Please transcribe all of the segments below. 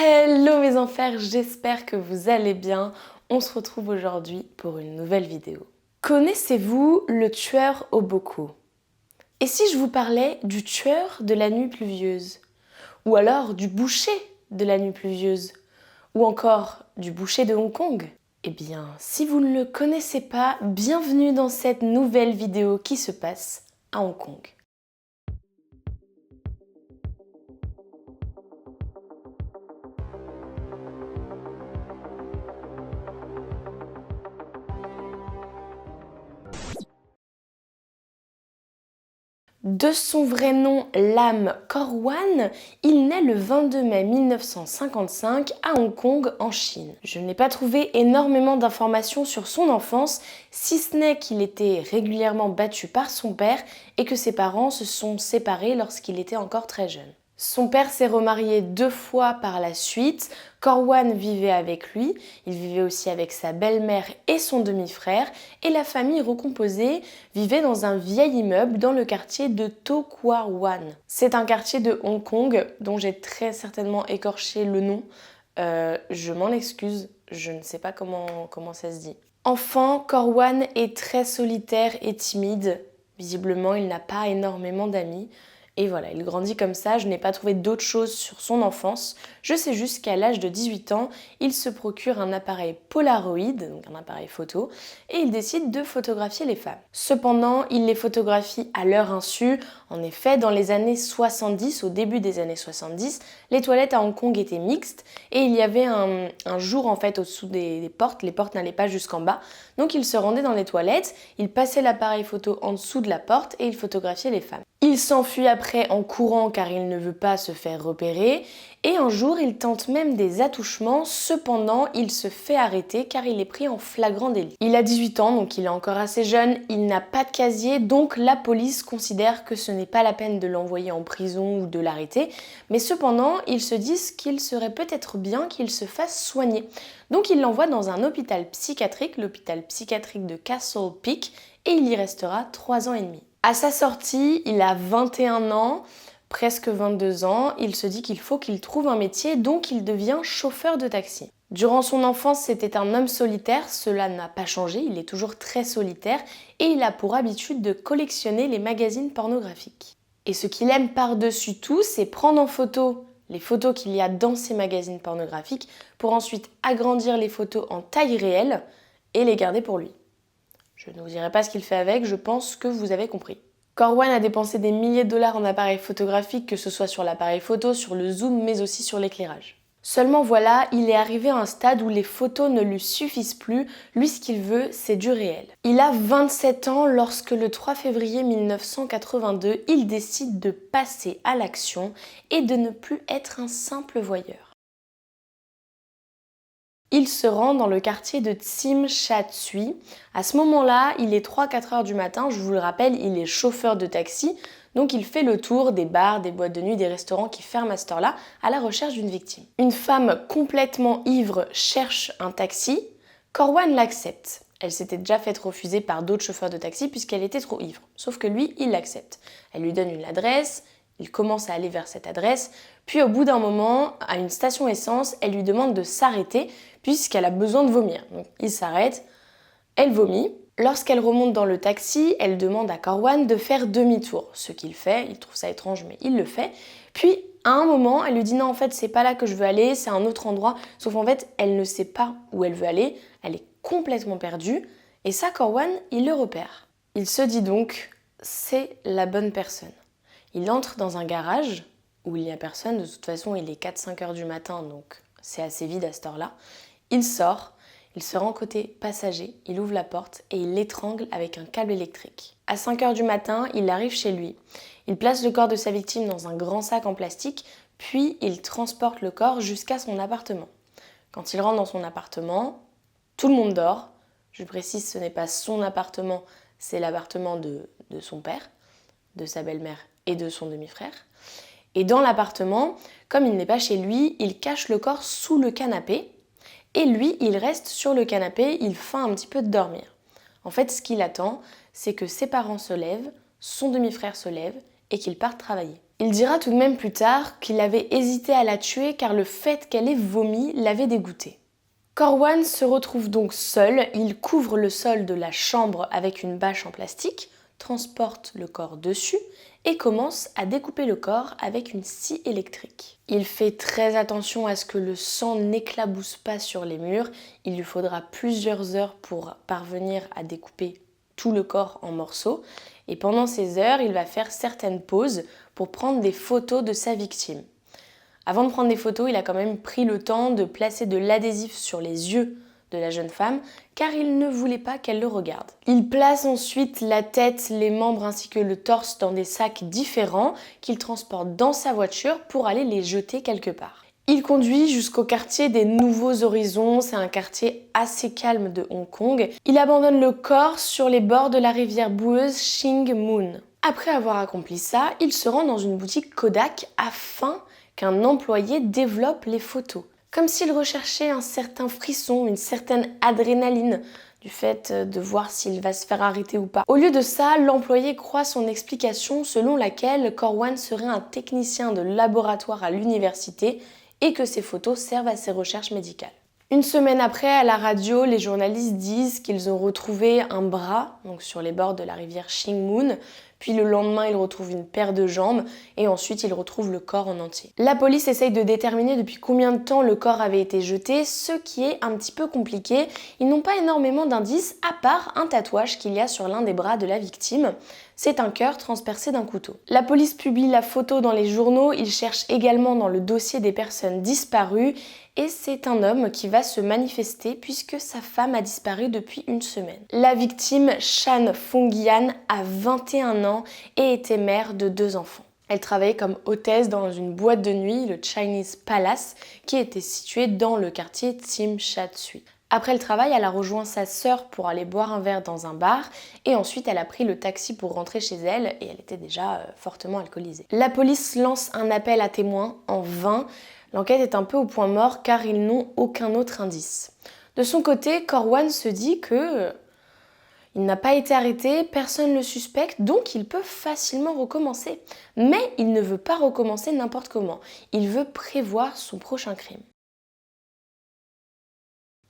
Hello mes enfers, j'espère que vous allez bien. On se retrouve aujourd'hui pour une nouvelle vidéo. Connaissez-vous le tueur Oboko? Et si je vous parlais du tueur de la nuit pluvieuse? Ou alors du boucher de la nuit pluvieuse? Ou encore du boucher de Hong Kong? Eh bien, si vous ne le connaissez pas, bienvenue dans cette nouvelle vidéo qui se passe à Hong Kong. De son vrai nom, Lam Kor-wan, il naît le 22 mai 1955 à Hong Kong, en Chine. Je n'ai pas trouvé énormément d'informations sur son enfance, si ce n'est qu'il était régulièrement battu par son père et que ses parents se sont séparés lorsqu'il était encore très jeune. Son père s'est remarié 2 fois par la suite. Kor-wan vivait avec lui, il vivait aussi avec sa belle-mère et son demi-frère, et la famille recomposée vivait dans un vieil immeuble dans le quartier de To Kwa Wan. C'est un quartier de Hong Kong dont j'ai très certainement écorché le nom. Je m'en excuse, je ne sais pas comment ça se dit. Enfant, Kor-wan est très solitaire et timide. Visiblement, il n'a pas énormément d'amis. Et voilà, il grandit comme ça, je n'ai pas trouvé d'autres choses sur son enfance. Je sais juste qu'à l'âge de 18 ans, il se procure un appareil Polaroid, donc un appareil photo, et il décide de photographier les femmes. Cependant, il les photographie à leur insu. En effet, dans les années 70, au début des années 70, les toilettes à Hong Kong étaient mixtes et il y avait un jour en fait au-dessous des portes, les portes n'allaient pas jusqu'en bas. Donc il se rendait dans les toilettes, il passait l'appareil photo en dessous de la porte et il photographiait les femmes. Il s'enfuit après en courant car il ne veut pas se faire repérer et un jour il tente même des attouchements, cependant il se fait arrêter car il est pris en flagrant délit. Il a 18 ans donc il est encore assez jeune, il n'a pas de casier donc la police considère que ce n'est pas la peine de l'envoyer en prison ou de l'arrêter, mais cependant ils se disent qu'il serait peut-être bien qu'il se fasse soigner. Donc il l'envoie dans un hôpital psychiatrique, l'hôpital psychiatrique de Castle Peak, et il y restera 3 ans et demi. À sa sortie, il a 21 ans, presque 22 ans, il se dit qu'il faut qu'il trouve un métier, donc il devient chauffeur de taxi. Durant son enfance, c'était un homme solitaire, cela n'a pas changé, il est toujours très solitaire et il a pour habitude de collectionner les magazines pornographiques. Et ce qu'il aime par-dessus tout, c'est prendre en photo les photos qu'il y a dans ces magazines pornographiques pour ensuite agrandir les photos en taille réelle et les garder pour lui. Je ne vous dirai pas ce qu'il fait avec, je pense que vous avez compris. Kor-wan a dépensé des milliers de dollars en appareils photographiques, que ce soit sur l'appareil photo, sur le zoom, mais aussi sur l'éclairage. Seulement voilà, il est arrivé à un stade où les photos ne lui suffisent plus, lui ce qu'il veut c'est du réel. Il a 27 ans lorsque le 3 février 1982, il décide de passer à l'action et de ne plus être un simple voyeur. Il se rend dans le quartier de Tsim Sha Tsui. À ce moment-là, il est 3-4 heures du matin, je vous le rappelle, il est chauffeur de taxi, donc il fait le tour des bars, des boîtes de nuit, des restaurants qui ferment à cette heure-là à la recherche d'une victime. Une femme complètement ivre cherche un taxi, Kor-wan l'accepte. Elle s'était déjà faite refuser par d'autres chauffeurs de taxi puisqu'elle était trop ivre. Sauf que lui, il l'accepte. Elle lui donne une adresse, il commence à aller vers cette adresse, puis au bout d'un moment, à une station essence, elle lui demande de s'arrêter puisqu'elle a besoin de vomir. Donc il s'arrête, elle vomit. Lorsqu'elle remonte dans le taxi, elle demande à Kor-wan de faire demi-tour. Ce qu'il fait, il trouve ça étrange mais il le fait. Puis à un moment, elle lui dit non en fait c'est pas là que je veux aller, c'est un autre endroit. Sauf en fait, elle ne sait pas où elle veut aller, elle est complètement perdue. Et ça, Kor-wan, il le repère. Il se dit donc, c'est la bonne personne. Il entre dans un garage où il n'y a personne, de toute façon il est 4-5 heures du matin donc c'est assez vide à cette heure-là. Il sort, il se rend côté passager, il ouvre la porte et il l'étrangle avec un câble électrique. À 5 heures du matin, il arrive chez lui. Il place le corps de sa victime dans un grand sac en plastique, puis il transporte le corps jusqu'à son appartement. Quand il rentre dans son appartement, tout le monde dort. Je précise, ce n'est pas son appartement, c'est l'appartement de son père, de sa belle-mère et de son demi-frère. Et dans l'appartement, comme il n'est pas chez lui, il cache le corps sous le canapé et lui, il reste sur le canapé, il feint un petit peu de dormir. En fait, ce qu'il attend, c'est que ses parents se lèvent, son demi-frère se lève et qu'il parte travailler. Il dira tout de même plus tard qu'il avait hésité à la tuer car le fait qu'elle ait vomi l'avait dégoûté. Corwan se retrouve donc seul, il couvre le sol de la chambre avec une bâche en plastique, transporte le corps dessus et commence à découper le corps avec une scie électrique. Il fait très attention à ce que le sang n'éclabousse pas sur les murs, il lui faudra plusieurs heures pour parvenir à découper tout le corps en morceaux et pendant ces heures, il va faire certaines pauses pour prendre des photos de sa victime. Avant de prendre des photos, il a quand même pris le temps de placer de l'adhésif sur les yeux de la jeune femme car il ne voulait pas qu'elle le regarde. Il place ensuite la tête, les membres ainsi que le torse dans des sacs différents qu'il transporte dans sa voiture pour aller les jeter quelque part. Il conduit jusqu'au quartier des Nouveaux Horizons, c'est un quartier assez calme de Hong Kong. Il abandonne le corps sur les bords de la rivière boueuse Shing Mun. Après avoir accompli ça, il se rend dans une boutique Kodak afin qu'un employé développe les photos. Comme s'il recherchait un certain frisson, une certaine adrénaline du fait de voir s'il va se faire arrêter ou pas. Au lieu de ça, l'employé croit son explication selon laquelle Corwan serait un technicien de laboratoire à l'université et que ses photos servent à ses recherches médicales. Une semaine après, à la radio, les journalistes disent qu'ils ont retrouvé un bras donc sur les bords de la rivière Shing-mun, puis le lendemain, ils retrouvent une paire de jambes et ensuite, ils retrouvent le corps en entier. La police essaye de déterminer depuis combien de temps le corps avait été jeté, ce qui est un petit peu compliqué. Ils n'ont pas énormément d'indices à part un tatouage qu'il y a sur l'un des bras de la victime. C'est un cœur transpercé d'un couteau. La police publie la photo dans les journaux, ils cherchent également dans le dossier des personnes disparues et c'est un homme qui va se manifester puisque sa femme a disparu depuis une semaine. La victime, Chan Fong-yan, a 21 ans et était mère de 2 enfants. Elle travaillait comme hôtesse dans une boîte de nuit, le Chinese Palace, qui était situé dans le quartier Tsim Sha Tsui. Après le travail, elle a rejoint sa sœur pour aller boire un verre dans un bar et ensuite elle a pris le taxi pour rentrer chez elle et elle était déjà fortement alcoolisée. La police lance un appel à témoins en vain. L'enquête est un peu au point mort car ils n'ont aucun autre indice. De son côté, Corwan se dit que il n'a pas été arrêté, personne ne le suspecte, donc il peut facilement recommencer. Mais il ne veut pas recommencer n'importe comment. Il veut prévoir son prochain crime.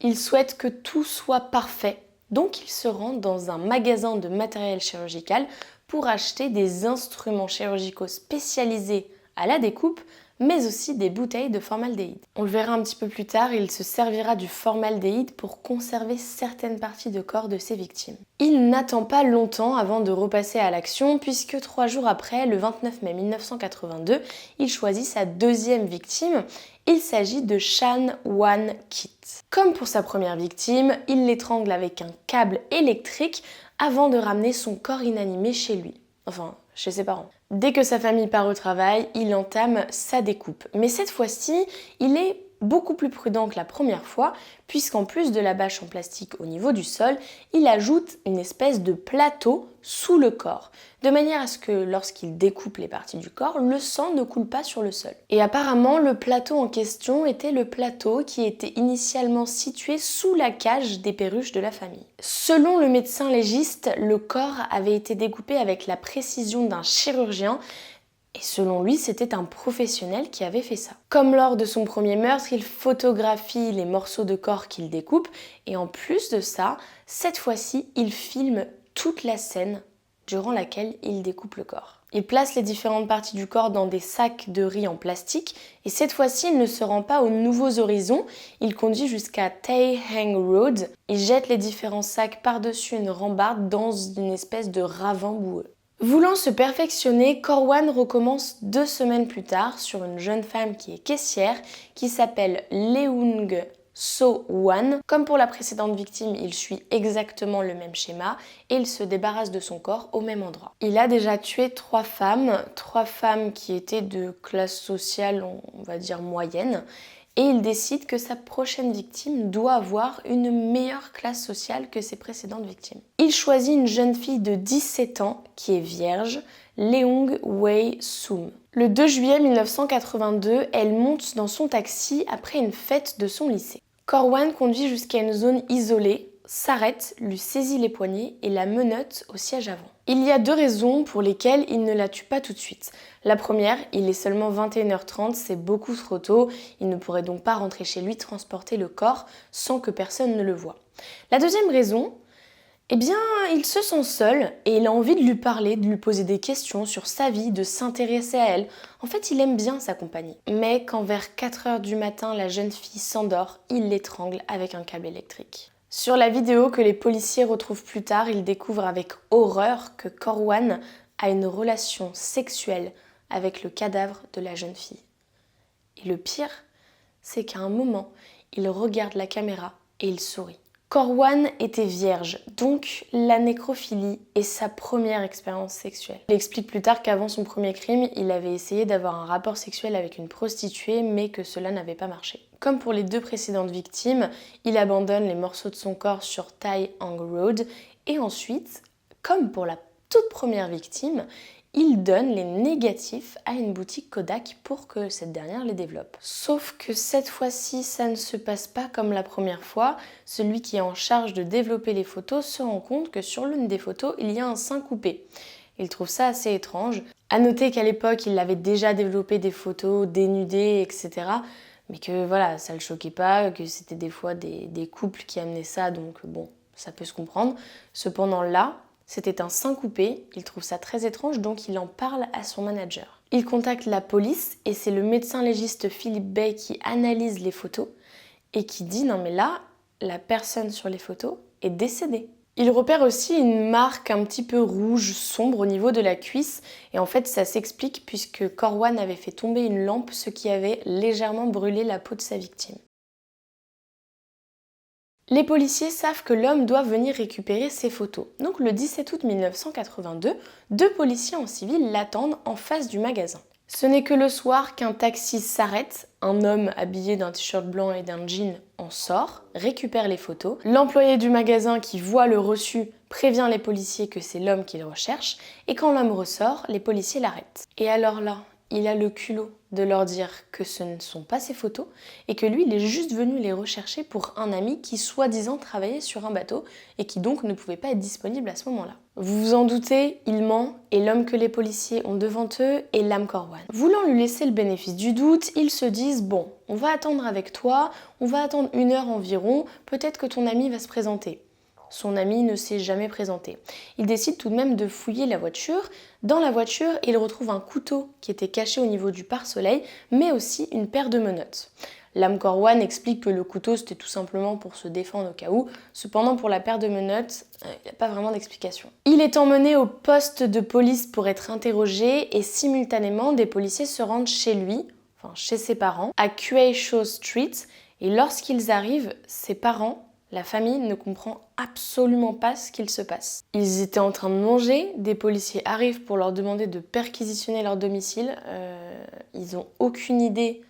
Il souhaite que tout soit parfait, donc il se rend dans un magasin de matériel chirurgical pour acheter des instruments chirurgicaux spécialisés à la découpe, mais aussi des bouteilles de formaldéhyde. On le verra un petit peu plus tard, il se servira du formaldéhyde pour conserver certaines parties de corps de ses victimes. Il n'attend pas longtemps avant de repasser à l'action, puisque 3 jours après, le 29 mai 1982, il choisit sa deuxième victime. Il s'agit de Chan Wan-kit. Comme pour sa première victime, il l'étrangle avec un câble électrique avant de ramener son corps inanimé chez lui. Enfin, chez ses parents. Dès que sa famille part au travail, il entame sa découpe. Mais cette fois-ci, il est beaucoup plus prudent que la première fois, puisqu'en plus de la bâche en plastique au niveau du sol, il ajoute une espèce de plateau sous le corps, de manière à ce que lorsqu'il découpe les parties du corps, le sang ne coule pas sur le sol. Et apparemment, le plateau en question était le plateau qui était initialement situé sous la cage des perruches de la famille. Selon le médecin légiste, le corps avait été découpé avec la précision d'un chirurgien, et selon lui, c'était un professionnel qui avait fait ça. Comme lors de son premier meurtre, il photographie les morceaux de corps qu'il découpe et en plus de ça, cette fois-ci, il filme toute la scène durant laquelle il découpe le corps. Il place les différentes parties du corps dans des sacs de riz en plastique et cette fois-ci, il ne se rend pas aux Nouveaux Horizons, il conduit jusqu'à Tai Hang Road. Il jette les différents sacs par-dessus une rambarde dans une espèce de ravin boueux. Voulant se perfectionner, Corwan recommence 2 semaines plus tard sur une jeune femme qui est caissière, qui s'appelle Leung So-wan. Comme pour la précédente victime, il suit exactement le même schéma et il se débarrasse de son corps au même endroit. Il a déjà tué 3 femmes qui étaient de classe sociale, on va dire moyenne, et il décide que sa prochaine victime doit avoir une meilleure classe sociale que ses précédentes victimes. Il choisit une jeune fille de 17 ans qui est vierge, Leung Wei-sum. Le 2 juillet 1982, elle monte dans son taxi après une fête de son lycée. Corwan conduit jusqu'à une zone isolée, s'arrête, lui saisit les poignets et la menotte au siège avant. Il y a 2 raisons pour lesquelles il ne la tue pas tout de suite. La première, il est seulement 21h30, c'est beaucoup trop tôt, il ne pourrait donc pas rentrer chez lui transporter le corps sans que personne ne le voie. La deuxième raison, eh bien, il se sent seul et il a envie de lui parler, de lui poser des questions sur sa vie, de s'intéresser à elle. En fait, il aime bien sa compagnie. Mais quand vers 4h du matin, la jeune fille s'endort, il l'étrangle avec un câble électrique. Sur la vidéo que les policiers retrouvent plus tard, ils découvrent avec horreur que Corwan a une relation sexuelle avec le cadavre de la jeune fille. Et le pire, c'est qu'à un moment, il regarde la caméra et il sourit. Corwan était vierge, donc la nécrophilie est sa première expérience sexuelle. Il explique plus tard qu'avant son premier crime, il avait essayé d'avoir un rapport sexuel avec une prostituée, mais que cela n'avait pas marché. Comme pour les 2 précédentes victimes, il abandonne les morceaux de son corps sur Tai Hang Road, et ensuite, comme pour la toute première victime, il donne les négatifs à une boutique Kodak pour que cette dernière les développe. Sauf que cette fois-ci, ça ne se passe pas comme la première fois. Celui qui est en charge de développer les photos se rend compte que sur l'une des photos, il y a un sein coupé. Il trouve ça assez étrange. À noter qu'à l'époque, il avait déjà développé des photos dénudées, etc. Mais que voilà, ça le choquait pas, que c'était des fois des couples qui amenaient ça, donc bon, ça peut se comprendre. Cependant là, c'était un sein coupé, il trouve ça très étrange, donc il en parle à son manager. Il contacte la police et c'est le médecin légiste Philippe Bay qui analyse les photos et qui dit non mais là, la personne sur les photos est décédée. Il repère aussi une marque un petit peu rouge, sombre au niveau de la cuisse et en fait ça s'explique puisque Corwan avait fait tomber une lampe, ce qui avait légèrement brûlé la peau de sa victime. Les policiers savent que l'homme doit venir récupérer ses photos. Donc le 17 août 1982, 2 policiers en civil l'attendent en face du magasin. Ce n'est que le soir qu'un taxi s'arrête, un homme habillé d'un t-shirt blanc et d'un jean en sort, récupère les photos. L'employé du magasin qui voit le reçu prévient les policiers que c'est l'homme qu'il recherche et quand l'homme ressort, les policiers l'arrêtent. Et alors là, il a le culot de leur dire que ce ne sont pas ses photos et que lui, il est juste venu les rechercher pour un ami qui soi-disant travaillait sur un bateau et qui donc ne pouvait pas être disponible à ce moment-là. Vous vous en doutez, il ment et l'homme que les policiers ont devant eux est Lam Corwan. Voulant lui laisser le bénéfice du doute, ils se disent « Bon, on va attendre avec toi, on va attendre 1 heure environ, peut-être que ton ami va se présenter ». Son ami ne s'est jamais présenté. Il décide tout de même de fouiller la voiture. Dans la voiture, il retrouve un couteau qui était caché au niveau du pare-soleil, mais aussi une paire de menottes. Lam Corwan explique que le couteau c'était tout simplement pour se défendre au cas où. Cependant pour la paire de menottes, il n'y a pas vraiment d'explication. Il est emmené au poste de police pour être interrogé et simultanément des policiers se rendent chez lui, enfin chez ses parents, à Quay Shaw Street. Et lorsqu'ils arrivent, ses parents, la famille ne comprend absolument pas ce qu'il se passe. Ils étaient en train de manger, des policiers arrivent pour leur demander de perquisitionner leur domicile. Ils n'ont aucune idée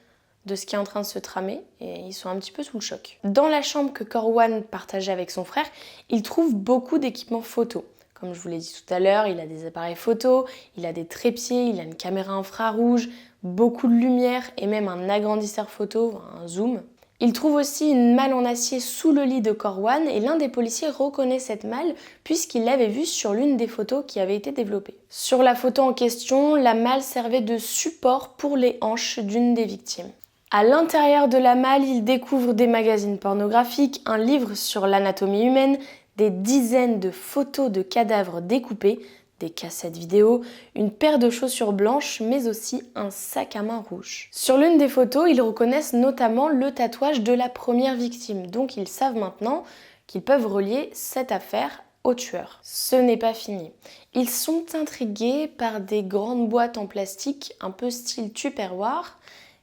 de ce qui est en train de se tramer et ils sont un petit peu sous le choc. Dans la chambre que Corwan partageait avec son frère, il trouve beaucoup d'équipements photo. Comme je vous l'ai dit tout à l'heure, il a des appareils photo, il a des trépieds, il a une caméra infrarouge, beaucoup de lumière et même un agrandisseur photo, un zoom. Il trouve aussi une malle en acier sous le lit de Corwan et l'un des policiers reconnaît cette malle puisqu'il l'avait vue sur l'une des photos qui avait été développée. Sur la photo en question, la malle servait de support pour les hanches d'une des victimes. À l'intérieur de la malle, il découvre des magazines pornographiques, un livre sur l'anatomie humaine, des dizaines de photos de cadavres découpés, des cassettes vidéo, une paire de chaussures blanches, mais aussi un sac à main rouge. Sur l'une des photos, ils reconnaissent notamment le tatouage de la première victime, donc ils savent maintenant qu'ils peuvent relier cette affaire au tueur. Ce n'est pas fini. Ils sont intrigués par des grandes boîtes en plastique, un peu style Tupperware,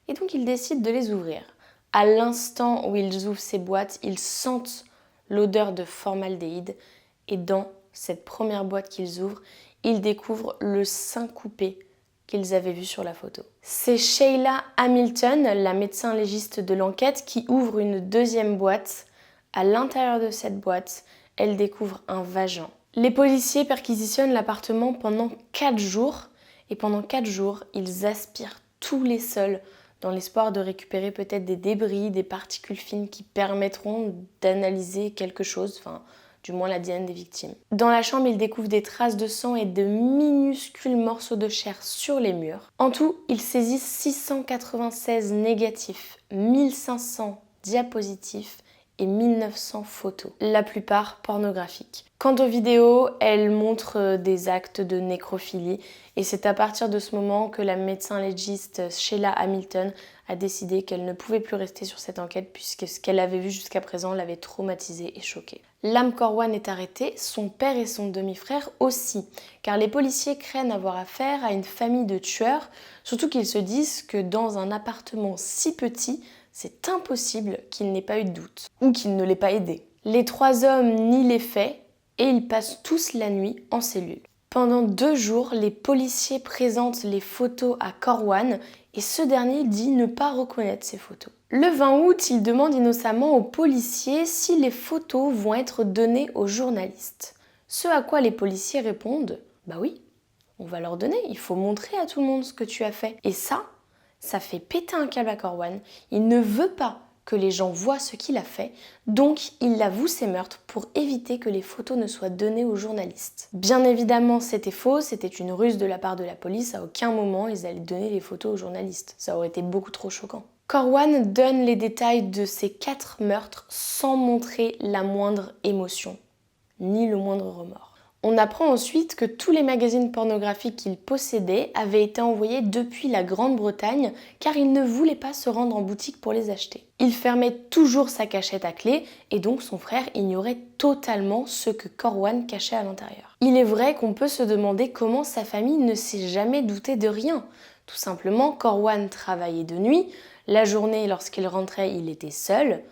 et donc ils décident de les ouvrir. À l'instant où ils ouvrent ces boîtes, ils sentent l'odeur de formaldéhyde, et dans cette première boîte qu'ils ouvrent, ils découvrent le sein coupé qu'ils avaient vu sur la photo. C'est Sheila Hamilton, la médecin légiste de l'enquête, qui ouvre une deuxième boîte. À l'intérieur de cette boîte, elle découvre un vagin. Les policiers perquisitionnent l'appartement pendant 4 jours et pendant 4 jours, ils aspirent tous les sols dans l'espoir de récupérer peut-être des débris, des particules fines qui permettront d'analyser quelque chose, enfin du moins l'ADN des victimes. Dans la chambre, il découvre des traces de sang et de minuscules morceaux de chair sur les murs. En tout, il saisit 696 négatifs, 1500 diapositifs et 1900 photos, la plupart pornographiques. Quant aux vidéos, elles montrent des actes de nécrophilie et c'est à partir de ce moment que la médecin légiste Sheila Hamilton a décidé qu'elle ne pouvait plus rester sur cette enquête puisque ce qu'elle avait vu jusqu'à présent l'avait traumatisée et choquée. Lam Corwan est arrêté, son père et son demi-frère aussi, car les policiers craignent avoir affaire à une famille de tueurs, surtout qu'ils se disent que dans un appartement si petit, c'est impossible qu'il n'ait pas eu de doute, ou qu'il ne l'ait pas aidé. Les 3 hommes nient les faits et ils passent tous la nuit en cellule. Pendant 2 jours, les policiers présentent les photos à Corwan et ce dernier dit ne pas reconnaître ces photos. Le 20 août, il demande innocemment aux policiers si les photos vont être données aux journalistes. Ce à quoi les policiers répondent « Bah oui, on va leur donner, il faut montrer à tout le monde ce que tu as fait. » Et ça fait péter un câble à Corwan. Il ne veut pas que les gens voient ce qu'il a fait, donc il avoue ses meurtres pour éviter que les photos ne soient données aux journalistes. Bien évidemment, c'était faux, c'était une ruse de la part de la police, à aucun moment ils allaient donner les photos aux journalistes. Ça aurait été beaucoup trop choquant. Corwan donne les détails de ses 4 meurtres sans montrer la moindre émotion, ni le moindre remords. On apprend ensuite que tous les magazines pornographiques qu'il possédait avaient été envoyés depuis la Grande-Bretagne car il ne voulait pas se rendre en boutique pour les acheter. Il fermait toujours sa cachette à clé et donc son frère ignorait totalement ce que Corwan cachait à l'intérieur. Il est vrai qu'on peut se demander comment sa famille ne s'est jamais doutée de rien. Tout simplement, Corwan travaillait de nuit, la journée lorsqu'il rentrait il était seul,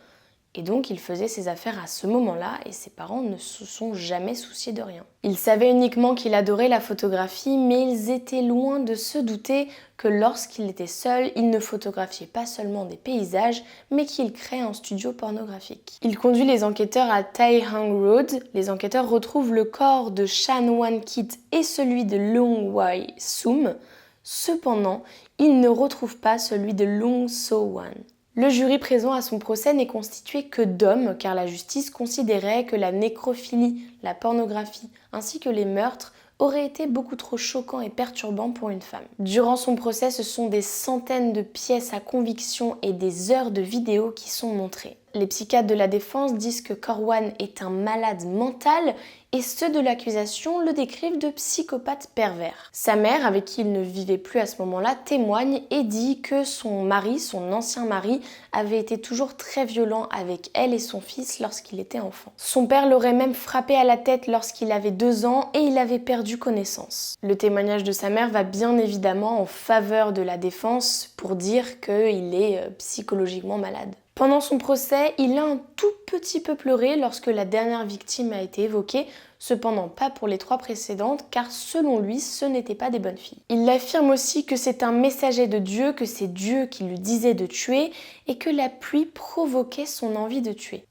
et donc il faisait ses affaires à ce moment-là et ses parents ne se sont jamais souciés de rien. Ils savaient uniquement qu'il adorait la photographie, mais ils étaient loin de se douter que lorsqu'il était seul, il ne photographiait pas seulement des paysages, mais qu'il créait un studio pornographique. Il conduit les enquêteurs à Tai Hang Road. Les enquêteurs retrouvent le corps de Chan Wan Kit et celui de Long Wai Sum. Cependant, ils ne retrouvent pas celui de Long So Wan. Le jury présent à son procès n'est constitué que d'hommes car la justice considérait que la nécrophilie, la pornographie ainsi que les meurtres auraient été beaucoup trop choquants et perturbants pour une femme. Durant son procès, ce sont des centaines de pièces à conviction et des heures de vidéos qui sont montrées. Les psychiatres de la défense disent que Corwan est un malade mental et ceux de l'accusation le décrivent de psychopathe pervers. Sa mère, avec qui il ne vivait plus à ce moment-là, témoigne et dit que son mari, son ancien mari, avait été toujours très violent avec elle et son fils lorsqu'il était enfant. Son père l'aurait même frappé à la tête lorsqu'il avait 2 ans et il avait perdu connaissance. Le témoignage de sa mère va bien évidemment en faveur de la défense pour dire qu'il est psychologiquement malade. Pendant son procès, il a un tout petit peu pleuré lorsque la dernière victime a été évoquée, cependant pas pour les 3 précédentes car selon lui, ce n'étaient pas des bonnes filles. Il affirme aussi que c'est un messager de Dieu, que c'est Dieu qui lui disait de tuer et que la pluie provoquait son envie de tuer.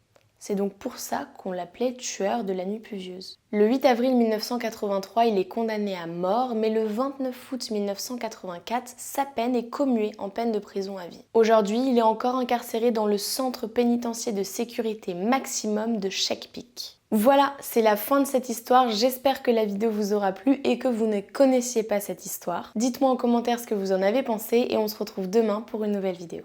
C'est donc pour ça qu'on l'appelait tueur de la nuit pluvieuse. Le 8 avril 1983, il est condamné à mort, mais le 29 août 1984, sa peine est commuée en peine de prison à vie. Aujourd'hui, il est encore incarcéré dans le centre pénitentiaire de sécurité maximum de Shek-Pik. Voilà, c'est la fin de cette histoire. J'espère que la vidéo vous aura plu et que vous ne connaissiez pas cette histoire. Dites-moi en commentaire ce que vous en avez pensé et on se retrouve demain pour une nouvelle vidéo.